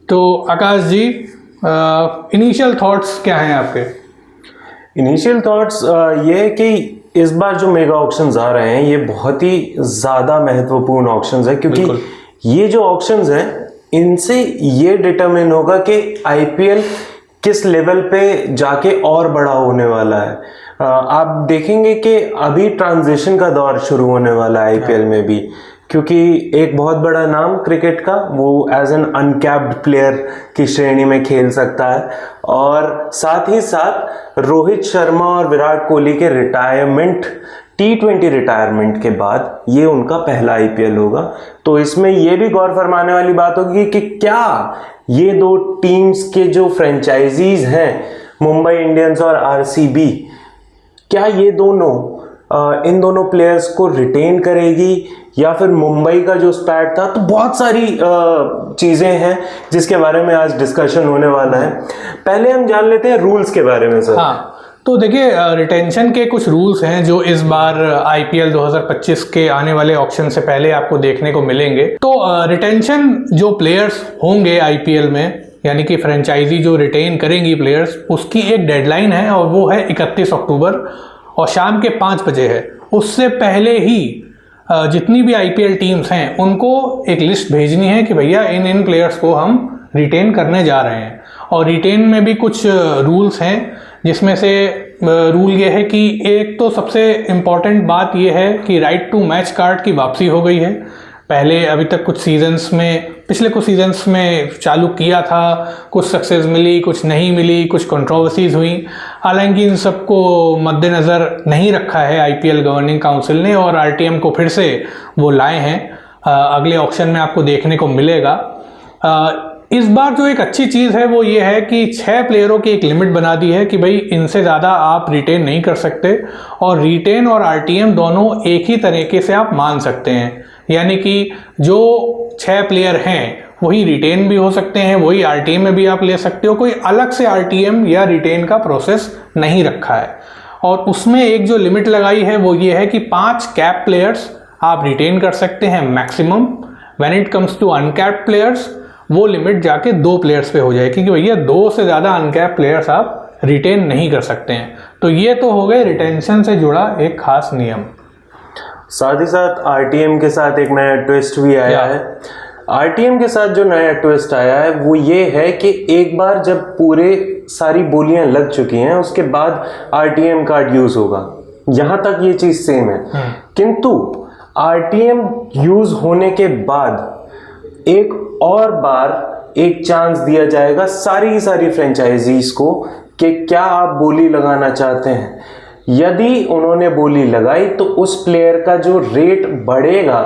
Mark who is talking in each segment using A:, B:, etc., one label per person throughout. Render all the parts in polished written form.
A: तो आकाश जी, initial thoughts क्या हैं आपके?
B: इनिशियल थॉट्स ये है कि इस बार जो मेगा ऑक्शंस आ रहे हैं ये बहुत ही ज़्यादा महत्वपूर्ण ऑक्शंस है, क्योंकि ये जो ऑक्शंस हैं इनसे ये डिटरमिन होगा कि आईपीएल किस लेवल पे जाके और बड़ा होने वाला है। आप देखेंगे कि अभी ट्रांजिशन का दौर शुरू होने वाला है आईपीएल में भी, क्योंकि एक बहुत बड़ा नाम क्रिकेट का वो एज एन अनकैप्ड प्लेयर की श्रेणी में खेल सकता है, और साथ ही साथ रोहित शर्मा और विराट कोहली के रिटायरमेंट, T20 रिटायरमेंट के बाद ये उनका पहला आईपीएल होगा। तो इसमें ये भी गौर फरमाने वाली बात होगी कि क्या ये दो टीम्स के जो फ्रेंचाइजीज हैं, मुंबई इंडियंस और आरसीबी, क्या ये दोनों इन दोनों प्लेयर्स को रिटेन करेगी, या फिर मुंबई का जो स्पैट था। तो बहुत सारी चीज़ें हैं जिसके बारे में आज डिस्कशन होने वाला है। पहले हम जान लेते हैं रूल्स के बारे में सर।
A: हाँ, तो देखिए, रिटेंशन के कुछ रूल्स हैं जो इस बार आईपीएल 2025 के आने वाले ऑक्शन से पहले आपको देखने को मिलेंगे। तो रिटेंशन जो प्लेयर्स होंगे आईपीएल में, यानी कि फ्रेंचाइजी जो रिटेन करेंगी प्लेयर्स, उसकी एक डेडलाइन है और वो है 31 अक्टूबर और शाम के 5 बजे है। उससे पहले ही जितनी भी आईपीएल टीम्स हैं उनको एक लिस्ट भेजनी है कि भैया इन प्लेयर्स को हम रिटेन करने जा रहे हैं। और रिटेन में भी कुछ रूल्स हैं, जिसमें से रूल ये है कि एक तो सबसे इम्पॉर्टेंट बात ये है कि राइट टू मैच कार्ड की वापसी हो गई है। पहले अभी तक कुछ सीजन्स में, पिछले कुछ सीजन्स में चालू किया था, कुछ सक्सेस मिली, कुछ नहीं मिली, कुछ कंट्रोवर्सीज हुई। हालांकि इन सबको मद्देनज़र नहीं रखा है आईपीएल गवर्निंग काउंसिल ने, और आरटीएम को फिर से वो लाए हैं। अगले ऑक्शन में आपको देखने को मिलेगा। इस बार जो एक अच्छी चीज़ है वो ये है कि 6 प्लेयरों की एक लिमिट बना दी है कि भाई इनसे ज़्यादा आप रिटेन नहीं कर सकते, और रिटेन और आरटीएम दोनों एक ही तरीके से आप मान सकते हैं। यानी कि जो 6 प्लेयर हैं वही रिटेन भी हो सकते हैं, वही आरटीएम में भी आप ले सकते हो। कोई अलग से आरटीएम या रिटेन का प्रोसेस नहीं रखा है। और उसमें एक जो लिमिट लगाई है वो ये है कि 5 कैप प्लेयर्स आप रिटेन कर सकते हैं maximum. When it comes to uncapped players, वो लिमिट जाके 2 प्लेयर्स पे हो जाए, क्योंकि भैया 2 से ज़्यादा अनकैप प्लेयर्स आप रिटेन नहीं कर सकते हैं। तो ये तो हो गए रिटेंशन से जुड़ा एक खास नियम।
B: साथ ही साथ आरटीएम के साथ एक नया ट्विस्ट भी आया है। आरटीएम के साथ जो नया ट्विस्ट आया है वो ये है कि एक बार जब पूरे सारी बोलियां लग चुकी हैं उसके बाद आरटीएम कार्ड यूज होगा। यहां तक ये चीज सेम है, किंतु आरटीएम यूज होने के बाद एक और बार एक चांस दिया जाएगा सारी की सारी फ्रेंचाइजीज को कि क्या आप बोली लगाना चाहते हैं। यदि उन्होंने बोली लगाई तो उस प्लेयर का जो रेट बढ़ेगा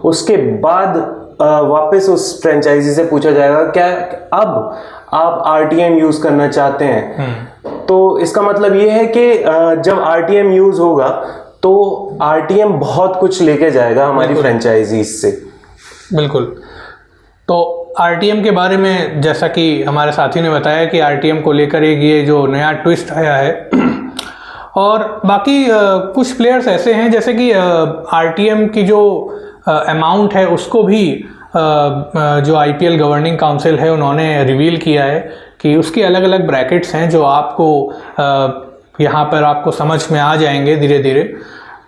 B: उसके बाद वापस उस फ्रेंचाइजी से पूछा जाएगा क्या अब आप आरटीएम यूज करना चाहते हैं। तो इसका मतलब ये है कि जब आरटीएम यूज होगा तो आरटीएम बहुत कुछ लेके जाएगा हमारी फ्रेंचाइजीज से।
A: बिल्कुल। तो आरटीएम के बारे में जैसा कि हमारे साथी ने बताया कि आरटीएम को लेकर एक ये जो नया ट्विस्ट आया है, और बाकी कुछ प्लेयर्स ऐसे हैं जैसे कि आरटीएम की जो अमाउंट है उसको भी जो आईपीएल गवर्निंग काउंसिल है उन्होंने रिवील किया है कि उसकी अलग अलग ब्रैकेट्स हैं जो आपको यहाँ पर आपको समझ में आ जाएंगे धीरे धीरे।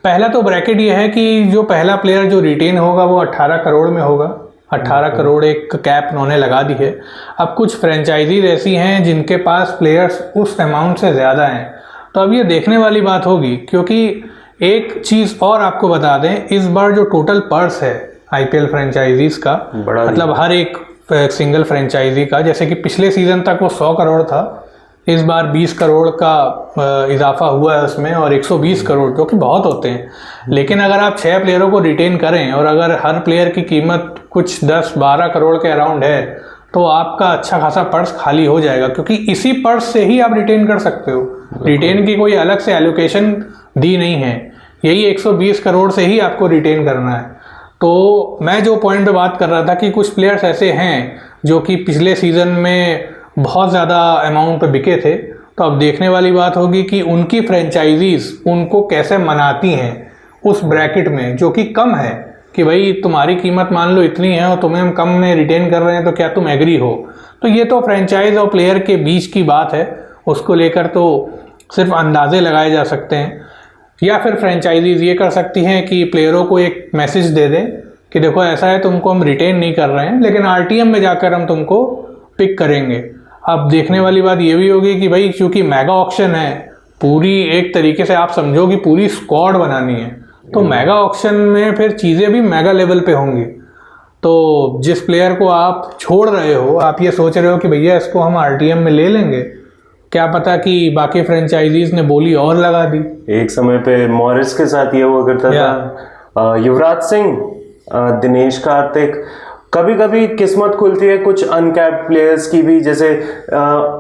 A: पहला तो ब्रैकेट ये है कि जो पहला प्लेयर जो रिटेन होगा वो 18 करोड़ में होगा। 18 करोड़ एक कैप उन्होंने लगा दी है। अब कुछ फ्रेंचाइजीज ऐसी हैं जिनके पास प्लेयर्स उस अमाउंट से ज़्यादा हैं, तो अब ये देखने वाली बात होगी। क्योंकि एक चीज़ और आपको बता दें, इस बार जो टोटल पर्स है आईपीएल फ्रेंचाइजीज का, मतलब हर एक सिंगल फ्रेंचाइजी का, जैसे कि पिछले सीजन तक वो 100 करोड़ था, इस बार 20 करोड़ का इजाफा हुआ है उसमें, और 120 करोड़ जो कि बहुत होते हैं। लेकिन अगर आप 6 प्लेयरों को रिटेन करें और अगर हर प्लेयर की कीमत कुछ 10-12 करोड़ के अराउंड है तो आपका अच्छा खासा पर्स खाली हो जाएगा, क्योंकि इसी पर्स से ही आप रिटेन कर सकते हो। रिटेन की कोई अलग से एलोकेशन दी नहीं है, यही 120 करोड़ से ही आपको रिटेन करना है। तो मैं जो पॉइंट पे बात कर रहा था कि कुछ प्लेयर्स ऐसे हैं जो कि पिछले सीज़न में बहुत ज़्यादा अमाउंट पे बिके थे, तो अब देखने वाली बात होगी कि उनकी फ्रेंचाइजीज उनको कैसे मनाती हैं उस ब्रैकेट में जो कि कम है। कि भाई तुम्हारी कीमत मान लो इतनी है और तुम्हें हम कम में रिटेन कर रहे हैं, तो क्या तुम एग्री हो? तो ये तो फ्रेंचाइज और प्लेयर के बीच की बात है, उसको लेकर तो सिर्फ अंदाजे लगाए जा सकते हैं। या फिर फ्रेंचाइजीज ये कर सकती हैं कि प्लेयरों को एक मैसेज दे दें कि देखो ऐसा है, तुमको हम रिटेन नहीं कर रहे हैं, लेकिन आरटीएम में जाकर हम तुमको पिक करेंगे। अब देखने वाली बात ये भी होगी कि भाई चूंकि मेगा ऑक्शन है, पूरी एक तरीके से आप समझो कि पूरी स्क्वाड बनानी है, तो मेगा ऑक्शन में फिर चीज़ें भी मेगा लेवल पे होंगी। तो जिस प्लेयर को आप छोड़ रहे हो, आप ये सोच रहे हो कि भैया इसको हम आरटीएम में ले लेंगे, क्या पता कि बाकी फ्रेंचाइजीज ने बोली और लगा दी।
B: एक समय पे मॉरिस के साथ ये हुआ करता था, युवराज सिंह, दिनेश कार्तिक, कभी कभी किस्मत खुलती है कुछ अनकैप्ड प्लेयर्स की भी, जैसे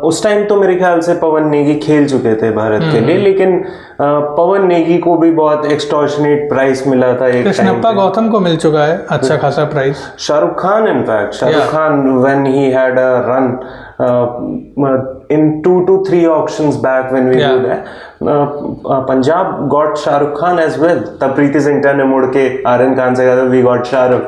B: उस टाइम तो मेरे ख्याल से पवन नेगी खेल चुके थे भारत के लिए, लेकिन पवन नेगी को भी बहुत एक्सटॉर्शनेट प्राइस मिला था एक
A: कृष्णप्पा गौतम को मिल चुका है अच्छा खासा price.
B: Shahrukh Khan, in fact Shahrukh Khan when he had a run in 2 to 3 auctions back when we do that, Punjab got Shah Rukh Khan as well. तब प्रीति जिंटा ने मुड़ के आर्यन खान से कहा था we got शाहरुख।